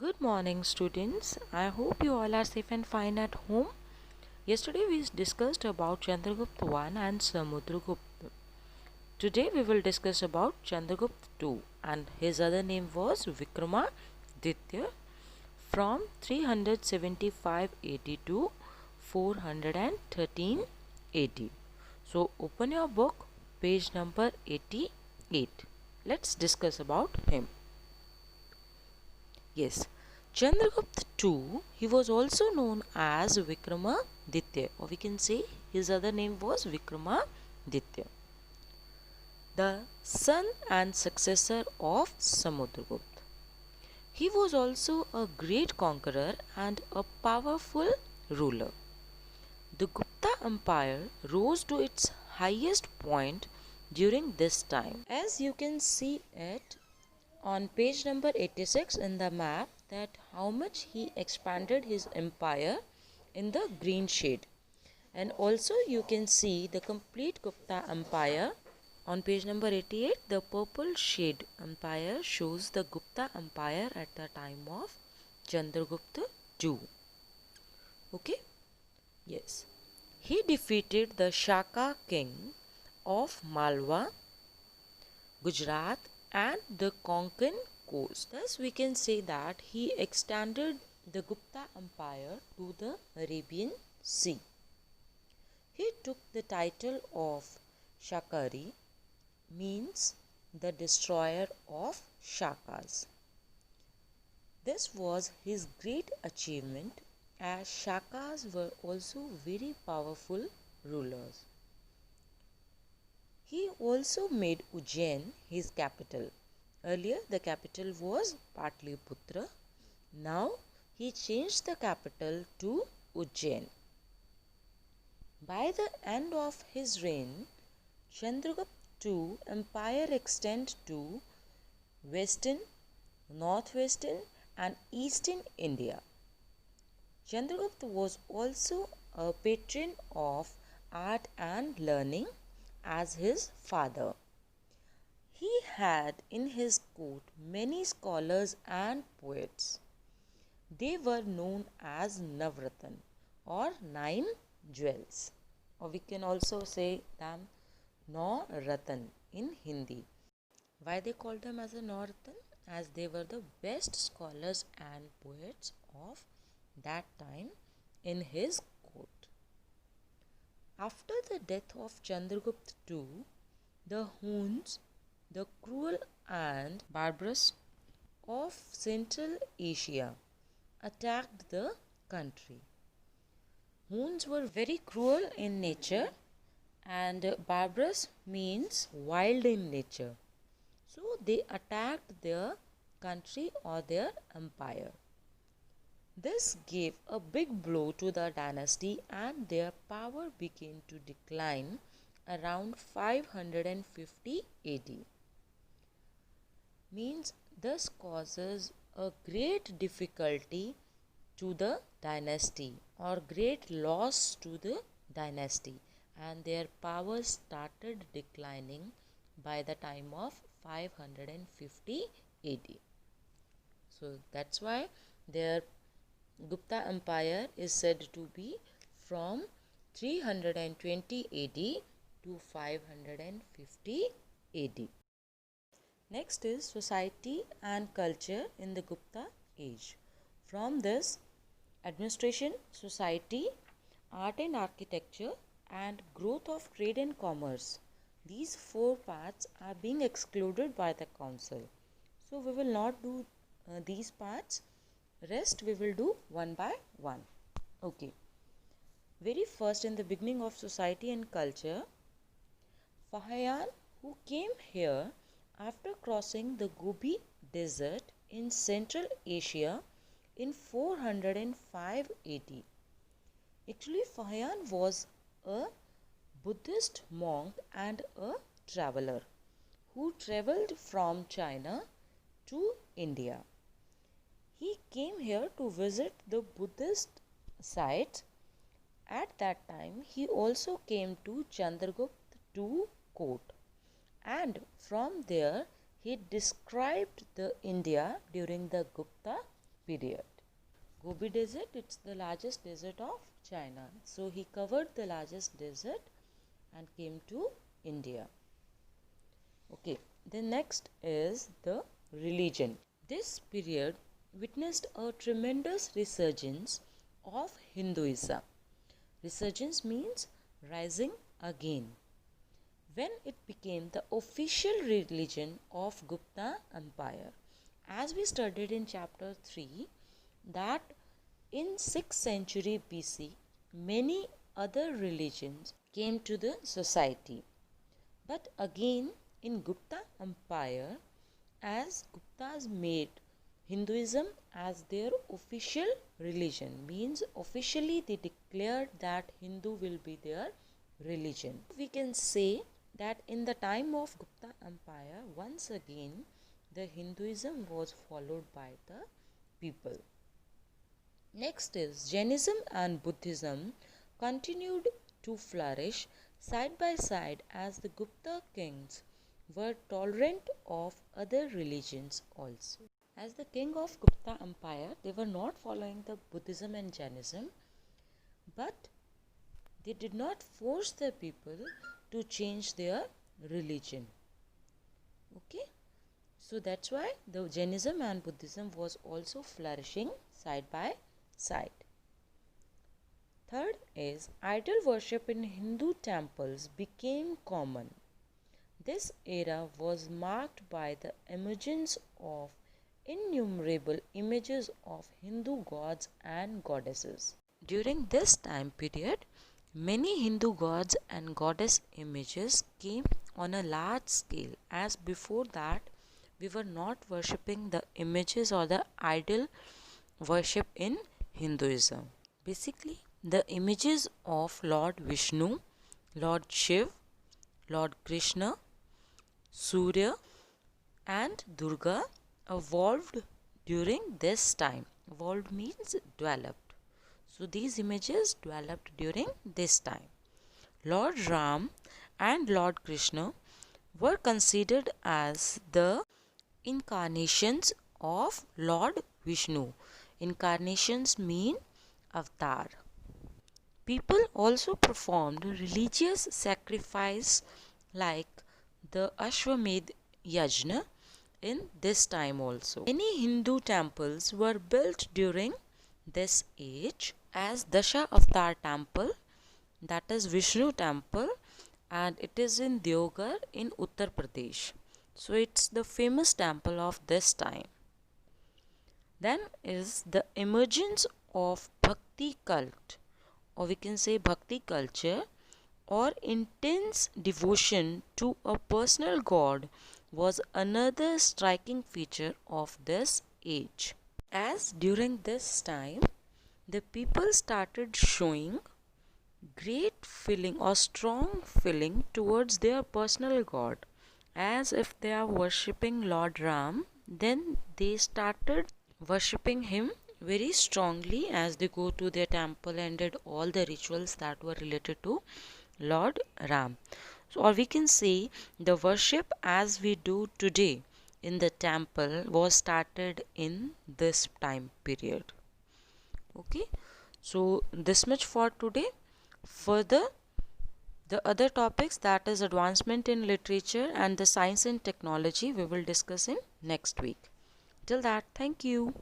Good morning, students. I hope you all are safe and fine at home. Yesterday we discussed about Chandragupta I and Samudragupta. Today we will discuss about Chandragupta II, and his other name was Vikramaditya from 375 AD to 413 AD. So open your book, page number 88. Let's discuss about him. Yes, Chandragupta II, he was also known as Vikramaditya, or we can say his other name was Vikramaditya, the son and successor of Samudragupta. He was also a great conqueror and a powerful ruler. The Gupta Empire rose to its highest point during this time. As you can see it on page number 86 in the map, that how much he expanded his empire in the green shade, and also you can see the complete Gupta Empire on page number 88. The purple shade empire shows the Gupta Empire at the time of Chandragupta II. Okay, yes, he defeated the Shaka king of Malwa, Gujarat and the Konkan coast. Thus we can say that he extended the Gupta Empire to the Arabian Sea. He took the title of Shakari, means the destroyer of Shakas. This was his great achievement, as Shakas were also very powerful rulers. He also made Ujjain his capital. Earlier the capital was Patliputra. Now he changed the capital to Ujjain. By the end of his reign, Chandragupta II empire extended to western, northwestern and eastern India. Chandragupta was also a patron of art and learning as his father. He had in his court many scholars and poets. They were known as Navratan or nine jewels, or we can also say them Nau Ratan in Hindi. Why they called them as a Nau Ratan? As they were the best scholars and poets of that time in his court. After the death of Chandragupta II, the Huns, the cruel and barbarous of Central Asia, attacked the country. Huns were very cruel in nature, and barbarous means wild in nature. So they attacked their country or their empire. This gave a big blow to the dynasty, and their power began to decline around 550 AD. Means this causes a great difficulty to the dynasty or great loss to the dynasty, and their power started declining by the time of 550 AD. So that's why their Gupta Empire is said to be from 320 AD to 550 AD. Next is society and culture in the Gupta age. From this, administration, society, art and architecture, and growth of trade and commerce. These four parts are being excluded by the council. So we will not do these parts. Rest we will do one by one. Okay. Very first, in the beginning of society and culture, Fahayan, who came here after crossing the Gobi Desert in Central Asia in 405 AD. Actually, Fahayan was a Buddhist monk and a traveler who traveled from China to India. He came here to visit the Buddhist sites. At that time, he also came to Chandragupta II court, and from there he described the India during the Gupta period. Gobi Desert, it's the largest desert of China. So he covered the largest desert and came to India. Okay, the next is the religion. This period witnessed a tremendous resurgence of Hinduism. Resurgence means rising again, when it became the official religion of Gupta Empire. As we studied in chapter 3, that in 6th century BC, many other religions came to the society. But again, in Gupta Empire, as Guptas made Hinduism as their official religion, means officially they declared that Hindu will be their religion. We can say that in the time of Gupta Empire, once again, the Hinduism was followed by the people. Next is Jainism and Buddhism continued to flourish side by side as the Gupta kings were tolerant of other religions also. As the king of Gupta Empire, they were not following the Buddhism and Jainism, but they did not force the people to change their religion. Okay, so that's why the Jainism and Buddhism was also flourishing side by side. Third is idol worship in Hindu temples became common. This era was marked by the emergence of innumerable images of Hindu gods and goddesses. During this time period, many Hindu gods and goddess images came on a large scale, as before that we were not worshipping the images or the idol worship in Hinduism. Basically, the images of Lord Vishnu, Lord Shiv, Lord Krishna, Surya and Durga evolved during this time. Evolved means developed. So these images developed during this time. Lord Ram and Lord Krishna were considered as the incarnations of Lord Vishnu. Incarnations mean avatar. People also performed religious sacrifice like the Ashwamedh Yajna in this time also. Many Hindu temples were built during this age, as Dasha Avatar temple, that is Vishnu temple, and it is in Deoghar in Uttar Pradesh. So it's the famous temple of this time. Then is the emergence of Bhakti cult, or we can say Bhakti culture, or intense devotion to a personal god was another striking feature of this age. As during this time, the people started showing great feeling or strong feeling towards their personal god, as if they are worshipping Lord Ram, then they started worshipping him very strongly as they go to their temple and did all the rituals that were related to Lord Ram. So, or we can say the worship as we do today in the temple was started in this time period. Okay, so this much for today. Further, the other topics, that is advancement in literature and the science and technology, we will discuss in next week. Till that, thank you.